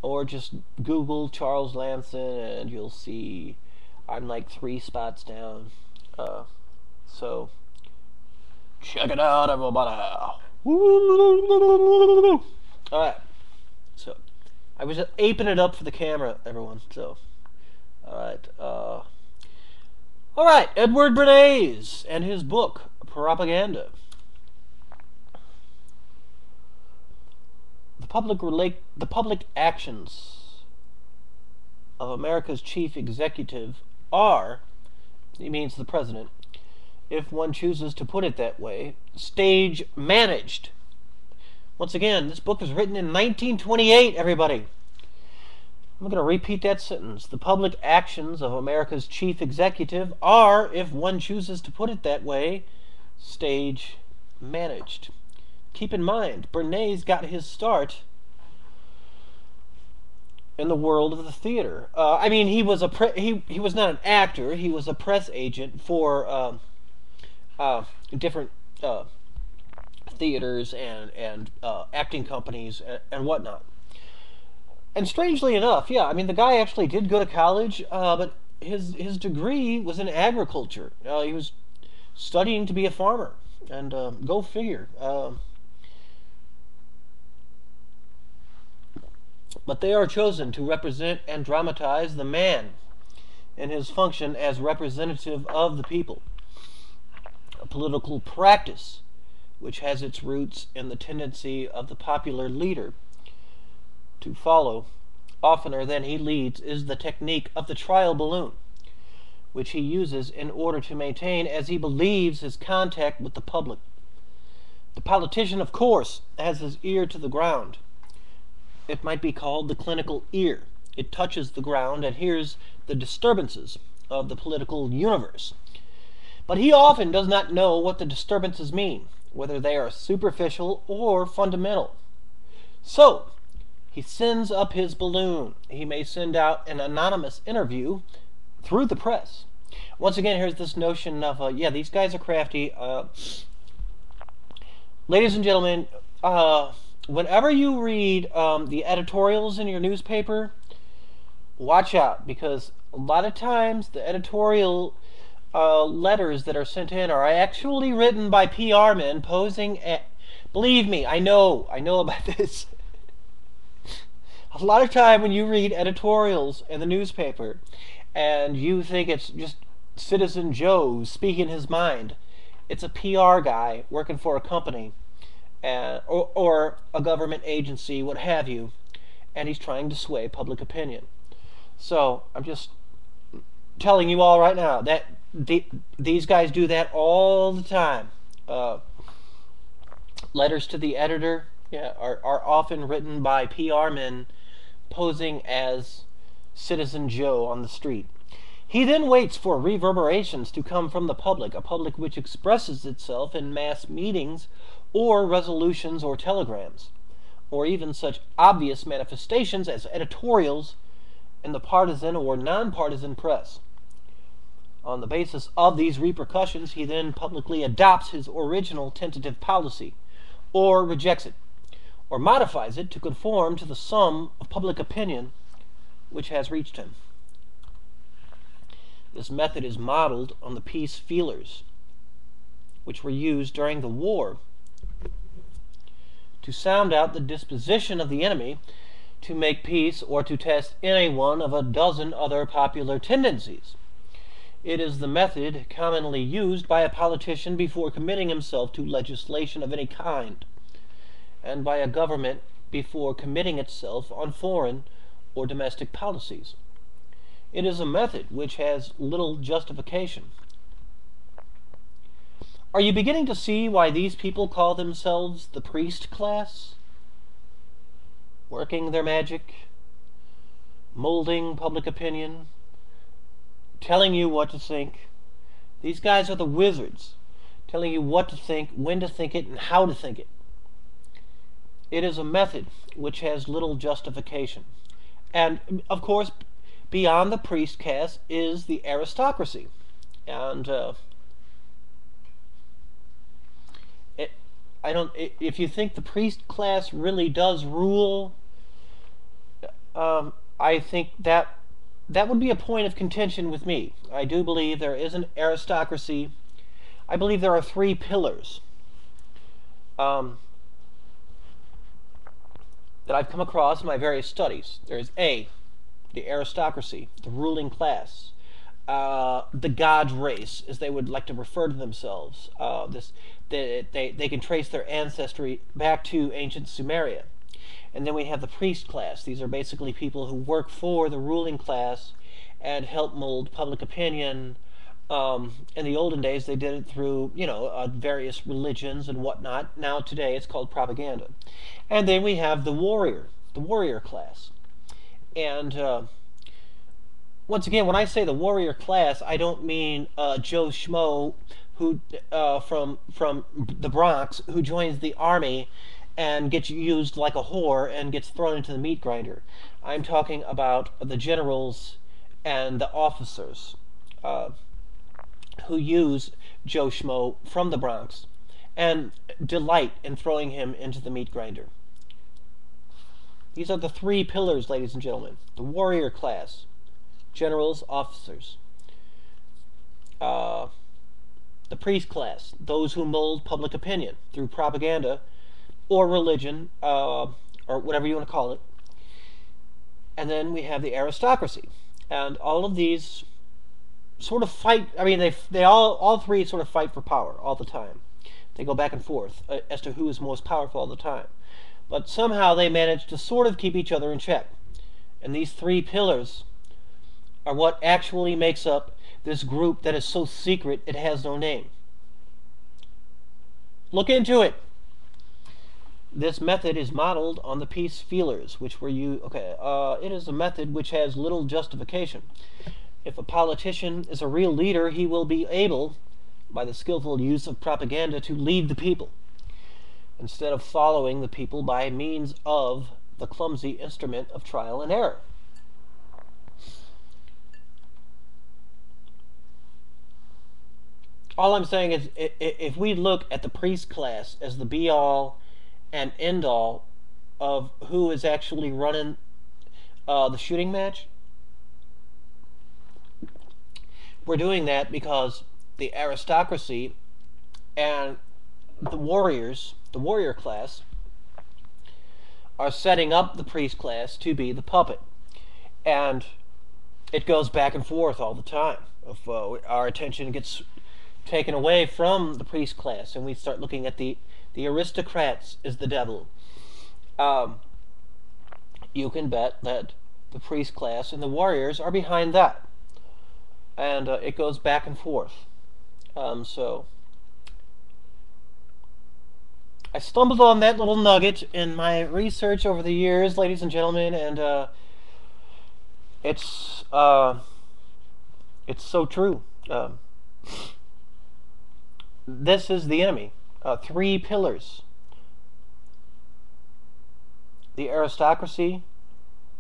or just Google Charles Lamson and you'll see I'm like 3 spots down. So check it out, everybody. Alright, so I was just aping it up for the camera, everyone. So, alright, Edward Bernays and his book, Propaganda. The public actions of America's chief executive are, he means the president, if one chooses to put it that way, stage managed. Once again, this book was written in 1928, everybody. I'm going to repeat that sentence. The public actions of America's chief executive are, if one chooses to put it that way, stage managed. Keep in mind, Bernays got his start in the world of the theater. I mean, he was he was not an actor. He was a press agent for different theaters and acting companies and whatnot. And strangely enough, yeah, I mean, the guy actually did go to college, but his degree was in agriculture. He was studying to be a farmer, and go figure. But they are chosen to represent and dramatize the man in his function as representative of the people. A political practice which has its roots in the tendency of the popular leader to follow oftener than he leads is the technique of the trial balloon, which he uses in order to maintain, as he believes, his contact with the public. The politician, of course, has his ear to the ground. It might be called the clinical ear. It touches the ground and hears the disturbances of the political universe. But he often does not know what the disturbances mean, whether they are superficial or fundamental. So, he sends up his balloon. He may send out an anonymous interview through the press. Once again, here's this notion of, yeah, these guys are crafty. Ladies and gentlemen, whenever you read the editorials in your newspaper, watch out, because a lot of times the editorial letters that are sent in are actually written by PR men posing at... Believe me, I know about this. A lot of time when you read editorials in the newspaper and you think it's just Citizen Joe speaking his mind, it's a PR guy working for a company or a government agency, what have you, and he's trying to sway public opinion. So I'm just telling you all right now that these guys do that all the time. Letters to the editor, yeah, are often written by PR men posing as Citizen Joe on the street. He then waits for reverberations to come from the public, a public which expresses itself in mass meetings or resolutions or telegrams, or even such obvious manifestations as editorials in the partisan or nonpartisan press. On the basis of these repercussions, he then publicly adopts his original tentative policy, or rejects it, or modifies it to conform to the sum of public opinion which has reached him. This method is modeled on the peace feelers, which were used during the war to sound out the disposition of the enemy to make peace or to test any one of a dozen other popular tendencies. It is the method commonly used by a politician before committing himself to legislation of any kind, and by a government before committing itself on foreign or domestic policies. It is a method which has little justification. Are you beginning to see why these people call themselves the priest class? Working their magic, molding public opinion, telling you what to think. These guys are the wizards, telling you what to think, when to think it, and how to think it. It is a method which has little justification. And, of course, beyond the priest caste is the aristocracy. And if you think the priest class really does rule, I think that would be a point of contention with me. I do believe there is an aristocracy. I believe there are three pillars um, that I've come across in my various studies. There's A, the aristocracy, the ruling class, the God race, as they would like to refer to themselves. They can trace their ancestry back to ancient Sumeria. And then we have the priest class. These are basically people who work for the ruling class and help mold public opinion. In the olden days, they did it through, various religions and whatnot. Now, today, it's called propaganda. And then we have the warrior class. And once again, when I say the warrior class, I don't mean Joe Schmo who from the Bronx who joins the army and gets used like a whore and gets thrown into the meat grinder. I'm talking about the generals and the officers who use Joe Schmo from the Bronx and delight in throwing him into the meat grinder. These are the three pillars, ladies and gentlemen. The warrior class, generals, officers. The priest class, those who mold public opinion through propaganda or religion, or whatever you want to call it. And then we have the aristocracy. And all of these sort of fight, I mean, they all three sort of fight for power all the time. They go back and forth as to who is most powerful all the time. But somehow they manage to sort of keep each other in check. And these three pillars are what actually makes up this group that is so secret it has no name. Look into it. This method is modeled on the peace feelers, which were used. Okay, it is a method which has little justification. If a politician is a real leader, he will be able, by the skillful use of propaganda, to lead the people, instead of following the people by means of the clumsy instrument of trial and error. All I'm saying is, if we look at the priest class as the be-all and end-all of who is actually running the shooting match, we're doing that because the aristocracy and the warrior class, are setting up the priest class to be the puppet. And it goes back and forth all the time. If our attention gets taken away from the priest class and we start looking at the aristocrats as the devil, you can bet that the priest class and the warriors are behind that. And it goes back and forth. So I stumbled on that little nugget in my research over the years, ladies and gentlemen, and it's so true. This is the enemy. Three pillars: the aristocracy,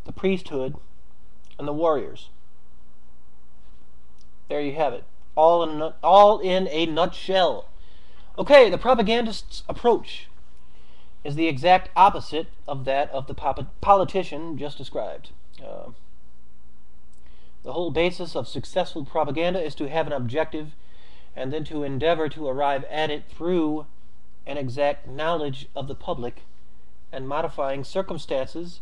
the priesthood, and the warriors. There you have it. All in a nutshell. Okay, the propagandist's approach is the exact opposite of that of the politician just described. The whole basis of successful propaganda is to have an objective and then to endeavor to arrive at it through an exact knowledge of the public and modifying circumstances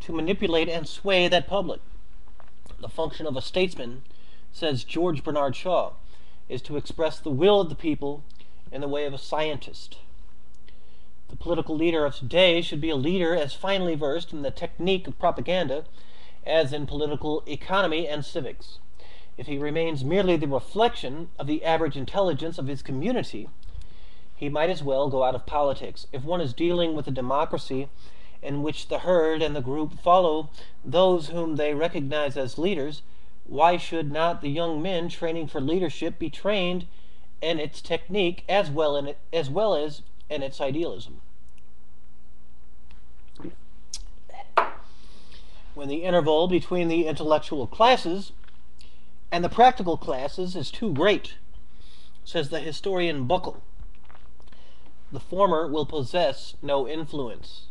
to manipulate and sway that public. The function of a statesman, says George Bernard Shaw, is to express the will of the people in the way of a scientist. The political leader of today should be a leader as finely versed in the technique of propaganda as in political economy and civics. If he remains merely the reflection of the average intelligence of his community, he might as well go out of politics. If one is dealing with a democracy in which the herd and the group follow those whom they recognize as leaders, why should not the young men training for leadership be trained in its technique as well as in its idealism? When the interval between the intellectual classes and the practical classes is too great, says the historian Buckle, the former will possess no influence,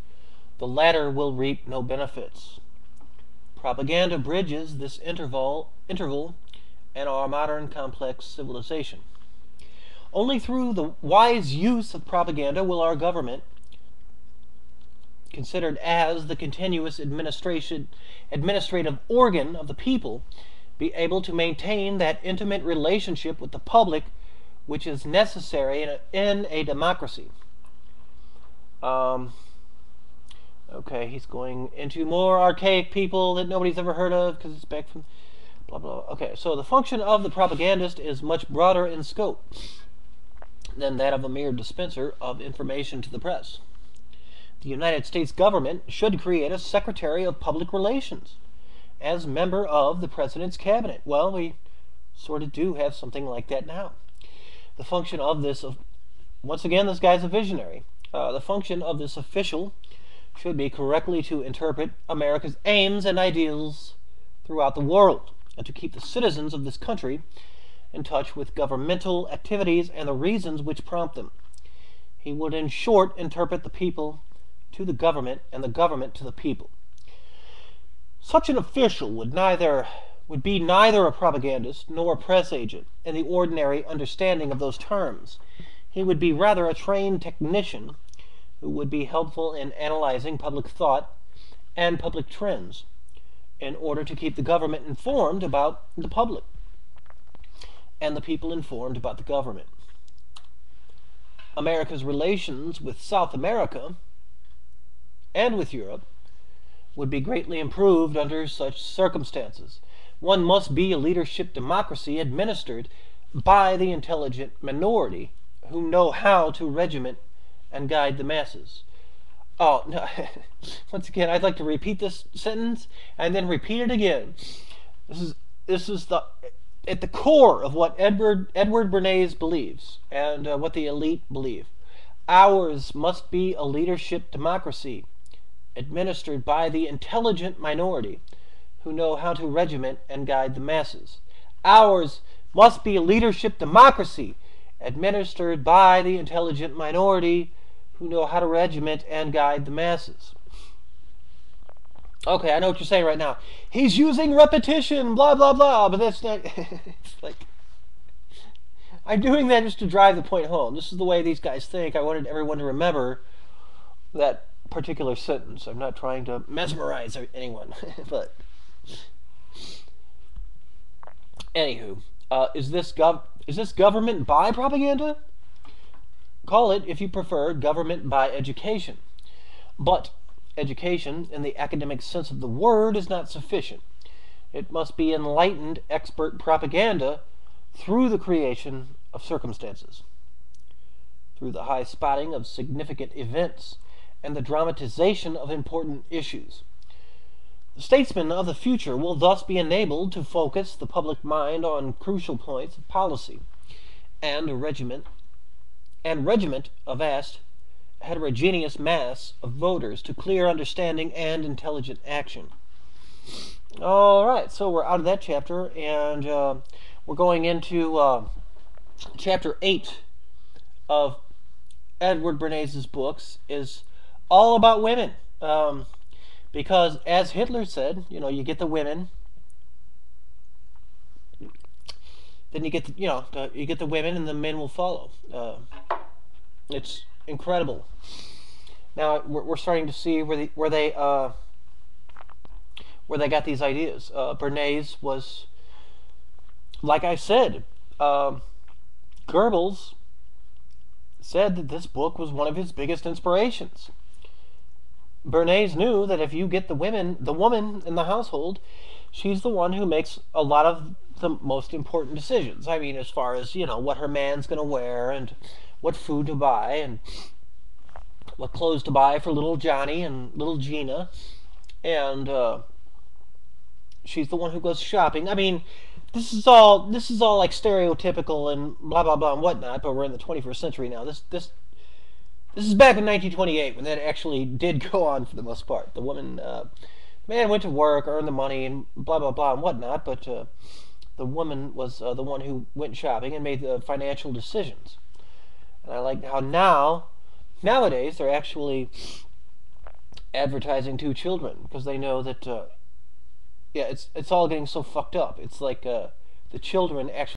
the latter will reap no benefits. Propaganda bridges this interval and our modern complex civilization. Only through the wise use of propaganda will our government, considered as the continuous administrative organ of the people, be able to maintain that intimate relationship with the public which is necessary in a democracy. Okay, he's going into more archaic people that nobody's ever heard of because it's back from blah blah. Okay, so the function of the propagandist is much broader in scope than that of a mere dispenser of information to the press. The United States government should create a Secretary of Public Relations as member of the President's cabinet. Well, we sort of do have something like that now. The function of this, once again, this guy's a visionary. The function of this official should be correctly to interpret America's aims and ideals throughout the world, and to keep the citizens of this country in touch with governmental activities and the reasons which prompt them. He would, in short, interpret the people to the government and the government to the people. Such an official would be neither a propagandist nor a press agent in the ordinary understanding of those terms. He would be rather a trained technician who would be helpful in analyzing public thought and public trends in order to keep the government informed about the public and the people informed about the government. America's relations with South America and with Europe would be greatly improved under such circumstances. One must be a leadership democracy administered by the intelligent minority who know how to regiment and guide the masses. Oh, no. Once again, I'd like to repeat this sentence and then repeat it again. This is at the core of what Edward Bernays believes and what the elite believe. Ours must be a leadership democracy administered by the intelligent minority who know how to regiment and guide the masses. Ours must be a leadership democracy administered by the intelligent minority who know how to regiment and guide the masses. Okay, I know what you're saying right now. He's using repetition, blah, blah, blah, but that's not... It's like... I'm doing that just to drive the point home. This is the way these guys think. I wanted everyone to remember that particular sentence. I'm not trying to mesmerize anyone, but... Anywho, is this government by propaganda? Call it, if you prefer, government by education. But education, in the academic sense of the word, is not sufficient. It must be enlightened, expert propaganda through the creation of circumstances, through the high spotting of significant events, and the dramatization of important issues. The statesmen of the future will thus be enabled to focus the public mind on crucial points of policy and regiment a vast heterogeneous mass of voters to clear understanding and intelligent action. All right, so we're out of that chapter, and we're going into chapter 8 of Edward Bernays' books. Is all about women, because as Hitler said, you get the women, then you get the women, and the men will follow. It's incredible. Now we're starting to see where they got these ideas. Bernays was, like I said, Goebbels said that this book was one of his biggest inspirations. Bernays knew that if you get the woman in the household, she's the one who makes a lot of the most important decisions. I mean, as far as, what her man's going to wear, and what food to buy, and what clothes to buy for little Johnny and little Gina. And she's the one who goes shopping. I mean, this is all like stereotypical and blah blah blah and whatnot, but we're in the 21st century now. This is back in 1928 when that actually did go on for the most part. The man went to work, earned the money, and blah blah blah and whatnot, but the woman was the one who went shopping and made the financial decisions. And I like how nowadays they're actually advertising to children, because they know that yeah, it's all getting so fucked up. It's like the children actually